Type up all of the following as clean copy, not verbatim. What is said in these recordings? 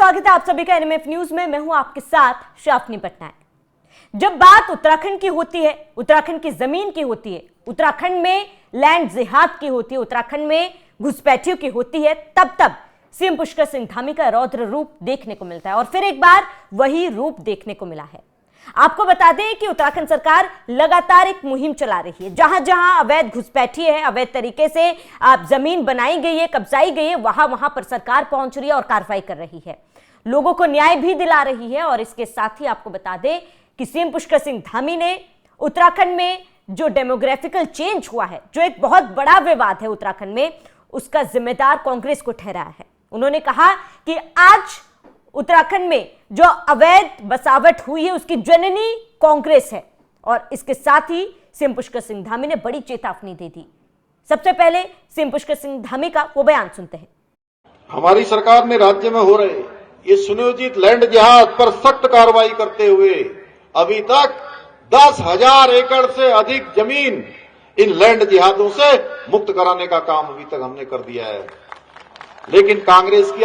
स्वागत है आप सभी का एनएमएफ न्यूज में। मैं हूं आपके साथ शाफनी पटनायक। जब बात उत्तराखंड की होती है, उत्तराखंड की जमीन की होती है, उत्तराखंड में लैंड जिहाद की होती है, उत्तराखंड में घुसपैठियों की होती है, तब सीएम पुष्कर सिंह धामी का रौद्र रूप देखने को मिलता है और फिर एक बार वही रूप देखने को मिला है। आपको बता दें कि उत्तराखंड सरकार लगातार एक मुहिम चला रही है। जहां जहां अवैध घुसपैठी है, अवैध तरीके से जमीन बनाई गई है, कब्जाई गई है, वहां वहां पर सरकार पहुंच रही है और कार्रवाई कर रही है, लोगों को न्याय भी दिला रही है। और इसके साथ ही आपको बता दें कि सीएम पुष्कर सिंह धामी ने उत्तराखंड में जो डेमोग्राफिकल चेंज हुआ है, जो एक बहुत बड़ा विवाद है उत्तराखंड में, उसका जिम्मेदार कांग्रेस को ठहराया है। उन्होंने कहा कि आज उत्तराखंड में जो अवैध बसावट हुई है उसकी जननी कांग्रेस है। और इसके साथ ही सीएम पुष्कर सिंह धामी ने बड़ी चेतावनी दे दी। सबसे पहले सीएम पुष्कर सिंह धामी का वो बयान सुनते हैं। हमारी सरकार ने राज्य में हो रहे ये सुनियोजित लैंड जिहाद पर सख्त कार्रवाई करते हुए अभी तक 10,000 एकड़ से अधिक जमीन इन लैंड जिहादों से मुक्त कराने का काम अभी तक हमने कर दिया है। लेकिन कांग्रेस की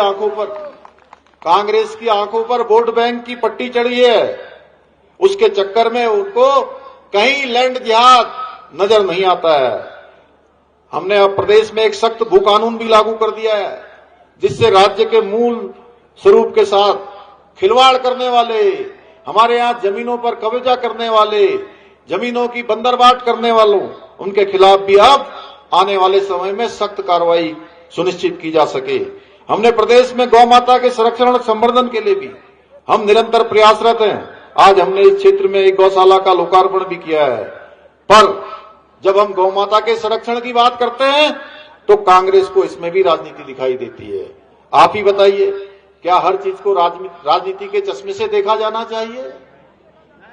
आंखों पर वोट बैंक की पट्टी चढ़ी है। उसके चक्कर में उनको कहीं लैंड जिहाद नजर नहीं आता है। हमने अब प्रदेश में एक सख्त भू कानून भी लागू कर दिया है, जिससे राज्य के मूल स्वरूप के साथ खिलवाड़ करने वाले, हमारे यहां जमीनों पर कब्जा करने वाले, जमीनों की बंदरबाट करने वालों, उनके खिलाफ भी अब आने वाले समय में सख्त कार्रवाई सुनिश्चित की जा सके। हमने प्रदेश में गौ माता के संरक्षण और संवर्धन के लिए भी हम निरंतर प्रयासरत हैं। आज हमने इस क्षेत्र में एक गौशाला का लोकार्पण भी किया है। पर जब हम गौ माता के संरक्षण की बात करते हैं तो कांग्रेस को इसमें भी राजनीति दिखाई देती है। आप ही बताइए, क्या हर चीज को राजनीति के चश्मे से देखा जाना चाहिए,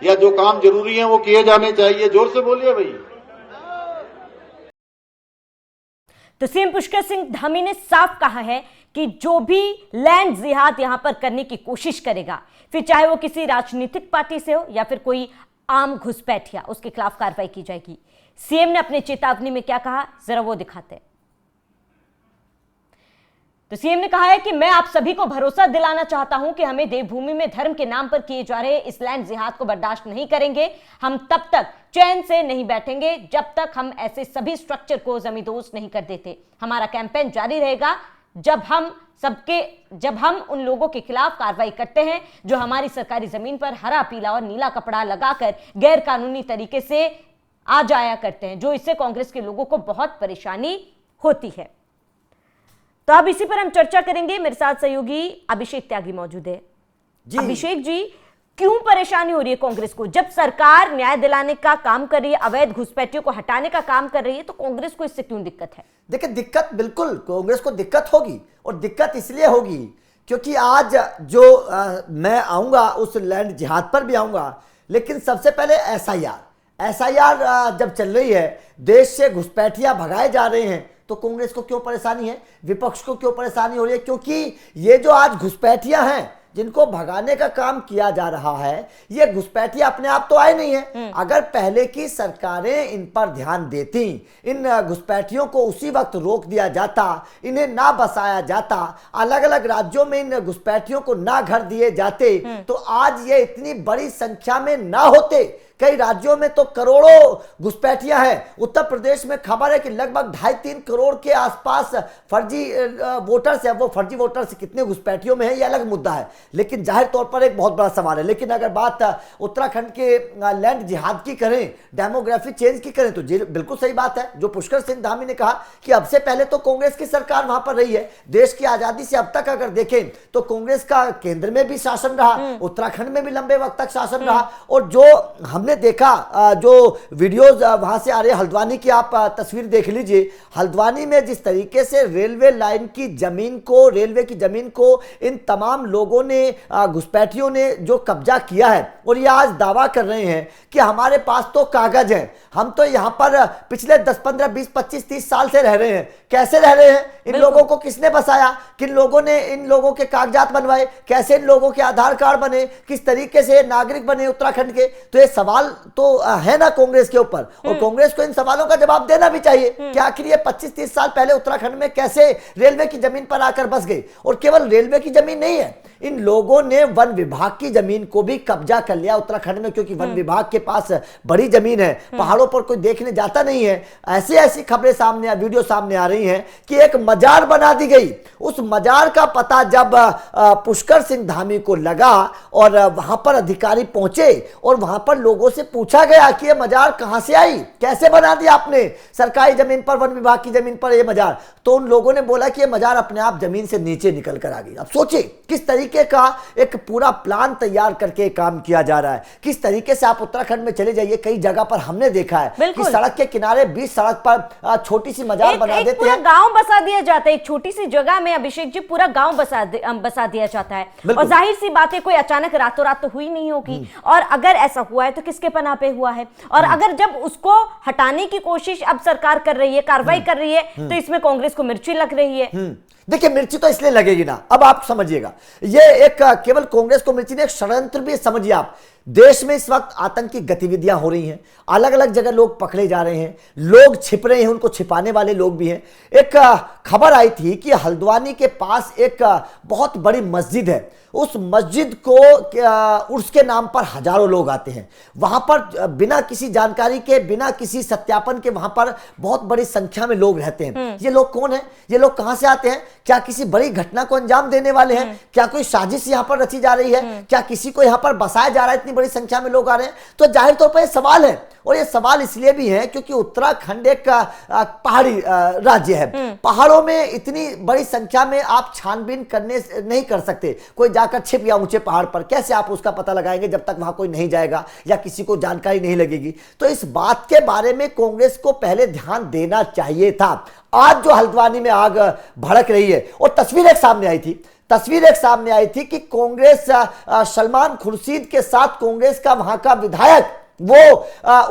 या जो काम जरूरी है वो किए जाने चाहिए? जोर से बोलिए भाई। तो सीएम पुष्कर सिंह धामी ने साफ कहा है कि जो भी लैंड जिहाद यहां पर करने की कोशिश करेगा, फिर चाहे वो किसी राजनीतिक पार्टी से हो या फिर कोई आम घुसपैठिया, उसके खिलाफ कार्रवाई की जाएगी। सीएम ने अपने चेतावनी में क्या कहा, जरा वो दिखाते हैं। तो सीएम ने कहा है कि मैं आप सभी को भरोसा दिलाना चाहता हूं कि हमें देवभूमि में धर्म के नाम पर किए जा रहे इस लैंड जिहाद को बर्दाश्त नहीं करेंगे। हम तब तक चैन से नहीं बैठेंगे जब तक हम ऐसे सभी स्ट्रक्चर को जमींदोज नहीं कर देते। हमारा कैंपेन जारी रहेगा जब हम उन लोगों के खिलाफ कार्रवाई करते हैं जो हमारी सरकारी जमीन पर हरा, पीला और नीला कपड़ा लगाकर गैर कानूनी तरीके से आ जाया करते हैं, जो इससे कांग्रेस के लोगों को बहुत परेशानी होती है। तो अब इसी पर हम चर्चा करेंगे। मेरे साथ सहयोगी अभिषेक त्यागी मौजूद है। अभिषेक जी, क्यों परेशानी हो रही है कांग्रेस को? जब सरकार न्याय दिलाने का काम कर रही है, अवैध घुसपैठियों को हटाने का काम कर रही है, तो कांग्रेस को इससे क्यों दिक्कत है? देखिए, दिक्कत बिल्कुल कांग्रेस को दिक्कत होगी, और दिक्कत इसलिए होगी क्योंकि आज जो मैं आऊंगा उस लैंड जिहाद पर भी आऊंगा, लेकिन सबसे पहले एसआईआर जब चल रही है, देश से घुसपैठिया भगाए जा रहे हैं, तो कांग्रेस को क्यों परेशानी है, विपक्ष को क्यों परेशानी हो रही है? क्योंकि ये जो आज घुसपैठिया हैं जिनको भगाने का काम किया जा रहा है, ये घुसपैठिया अपने आप तो आए नहीं है। अगर पहले की सरकारें इन पर ध्यान देती, इन घुसपैठियों को उसी वक्त रोक दिया जाता, इन्हें ना बसाया जाता, अलग अलग राज्यों में इन घुसपैठियों को ना घर दिए जाते, तो आज ये इतनी बड़ी संख्या में ना होते। कई राज्यों में तो करोड़ों घुसपैठियां हैं। उत्तर प्रदेश में खबर है कि लगभग 2.5-3 करोड़ के आसपास फर्जी वोटर्स है। वो फर्जी वोटर्स कितने घुसपैठियों में है, ये अलग मुद्दा है, लेकिन जाहिर तौर पर एक बहुत बड़ा सवाल है। लेकिन अगर बात उत्तराखंड के लैंड जिहाद की करें, डेमोग्राफी चेंज की करें, तो बिल्कुल सही बात है जो पुष्कर सिंह धामी ने कहा कि अब से पहले तो कांग्रेस की सरकार वहां पर रही है। देश की आजादी से अब तक अगर देखें तो कांग्रेस का केंद्र में भी शासन रहा, उत्तराखंड में भी लंबे वक्त तक शासन रहा। और जो हमने देखा, जो वीडियोस वहां से आ रहे, हल्द्वानी की आप तस्वीर देख लीजिए। हल्द्वानी में जिस तरीके से रेलवे लाइन की जमीन को, रेलवे की जमीन को इन तमाम लोगों ने, घुसपैठियों ने जो कब्जा किया है, और ये आज दावा कर रहे हैं कि हमारे पास तो कागज हैं, हम तो यहाँ पर पिछले 10, 15, 20, 25, 30 साल से रह रहे हैं, कैसे रह रहे हैं, इन लोगों को किसने बसाया, किन लोगों ने इन लोगों के कागजात बनवाए, कैसे इन लोगों के आधार कार्ड बने, किस तरीके से नागरिक बने उत्तराखंड के। तो ये सवाल तो है ना कांग्रेस के ऊपर, और कांग्रेस को इन सवालों का जवाब देना भी चाहिए कि आखिर ये 25-30 साल पहले उत्तराखंड में कैसे रेलवे की जमीन पर आकर बस गए। और केवल रेलवे की जमीन नहीं है, इन लोगों ने वन विभाग की जमीन को भी कब्जा कर लिया उत्तराखंड में, क्योंकि वन विभाग के पास बड़ी जमीन है, पहाड़ों पर कोई देखने जाता नहीं है। ऐसी ऐसी खबरें सामने, वीडियो सामने आ रही हैं कि एक मजार बना दी गई। उस मजार का पता जब पुष्कर सिंह धामी को लगा और वहां पर अधिकारी पहुंचे और वहां पर लोगों से पूछा गया कि ये मजार कहां से आई, कैसे बना दिया आपने सरकारी जमीन पर, वन विभाग की जमीन पर ये मजार, तो उन लोगों ने बोला कि ये मजार अपने आप जमीन से नीचे निकल कर आ गई। अब सोचिए किस तरीके का एक पूरा प्लान तैयार करके काम किया जा रहा है, किस तरीके से आप उत्तराखंड में चले जाइए, कई जगह पर हमने देखा है कि सड़क के किनारे, बीच सड़क पर छोटी सी मजार बना देते हैं, गांव बसा दिया जाता है, एक छोटी सी जगह में अभिषेक जी पूरा गांव बसा दिया जाता है। और जाहिर सी बात है कोई अचानक रातों रात तो हुई नहीं होगी, और अगर ऐसा हुआ है तो किसके पनाह पे हुआ है, और अगर जब उसको हटाने की कोशिश अब सरकार कर रही है, कार्रवाई कर रही है, तो इसमें कांग्रेस को मिर्ची लग रही है। देखिए मिर्ची तो इसलिए लगेगी ना, अब आप समझिएगा, ये एक केवल कांग्रेस को मिर्ची नहीं, एक षड्यंत्र भी समझिए आप। देश में इस वक्त आतंकी गतिविधियां हो रही हैं, अलग अलग जगह लोग पकड़े जा रहे हैं, लोग छिप रहे हैं, उनको छिपाने वाले लोग भी हैं। एक खबर आई थी कि हल्द्वानी के पास एक बहुत बड़ी मस्जिद है, उस मस्जिद को उर्स के नाम पर हजारों लोग आते हैं, वहां पर बिना किसी जानकारी के, बिना किसी सत्यापन के वहां पर बहुत बड़ी संख्या में लोग रहते हैं। ये लोग कौन है, ये लोग कहां से आते हैं, क्या किसी बड़ी घटना को अंजाम देने वाले हैं, क्या कोई साजिश यहां पर रची जा रही है, क्या किसी को यहां पर बसाया जा रहा है, इतनी बड़ी संख्या में लोग आ रहे हैं। तो जाहिर तौर पर यह सवाल है, और ये सवाल इसलिए भी है क्योंकि उत्तराखंड एक पहाड़ी राज्य है, पहाड़ों में इतनी बड़ी संख्या में आप छानबीन करने नहीं कर सकते, कोई जाकर छिप गया ऊंचे पहाड़ पर, कैसे आप उसका पता लगाएंगे जब तक वहां कोई नहीं जाएगा या किसी को जानकारी नहीं लगेगी। तो इस बात के बारे में कांग्रेस को पहले ध्यान देना चाहिए था। आज जो हल्द्वानी में आग भड़क रही है, और तस्वीर एक सामने आई थी कि कांग्रेस सलमान खुर्शीद के साथ कांग्रेस का वहां का विधायक वो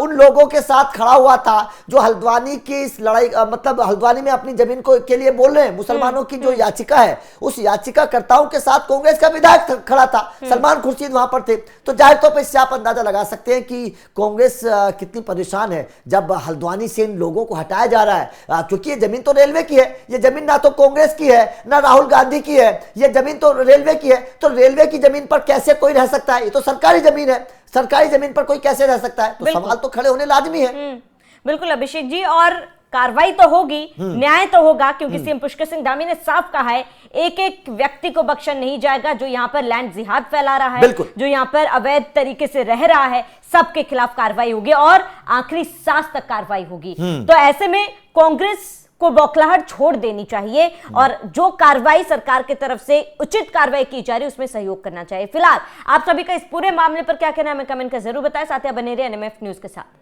उन लोगों के साथ खड़ा हुआ था जो हल्द्वानी की इस लड़ाई, मतलब हल्द्वानी में अपनी जमीन को के लिए बोल रहे हैं, मुसलमानों की जो याचिका है, उस याचिकाकर्ताओं के साथ कांग्रेस का विधायक खड़ा था, सलमान खुर्शीद वहां पर थे। तो जाहिर तौर पर इससे आप अंदाजा लगा सकते हैं कि कांग्रेस कितनी परेशान है जब हल्द्वानी से इन लोगों को हटाया जा रहा है, क्योंकि ये जमीन तो रेलवे की है, ये जमीन ना तो कांग्रेस की है ना राहुल गांधी की है, ये जमीन तो रेलवे की है। तो रेलवे की जमीन पर कैसे कोई रह सकता है, ये तो सरकारी जमीन है, सरकारी जमीन पर कोई कैसे रह सकता है, तो सवाल तो खड़े होने लाजमी है। बिल्कुल अभिषेक जी, और कार्रवाई तो होगी, न्याय तो होगा, क्योंकि सीएम पुष्कर सिंह धामी ने साफ कहा है एक एक व्यक्ति को बख्शा नहीं जाएगा जो यहाँ पर लैंड जिहाद फैला रहा है, जो यहाँ पर अवैध तरीके से रह रहा है, सबके खिलाफ कार्रवाई होगी और आखिरी सांस तक कार्रवाई होगी। तो ऐसे में कांग्रेस को बौखलाहट छोड़ देनी चाहिए और जो कार्रवाई सरकार की तरफ से उचित कार्रवाई की जा रही है उसमें सहयोग करना चाहिए। फिलहाल आप सभी का इस पूरे मामले पर क्या कहना है हमें कमेंट कर जरूर बताएं। साथ ही बने रहिए एनएमएफ न्यूज के साथ।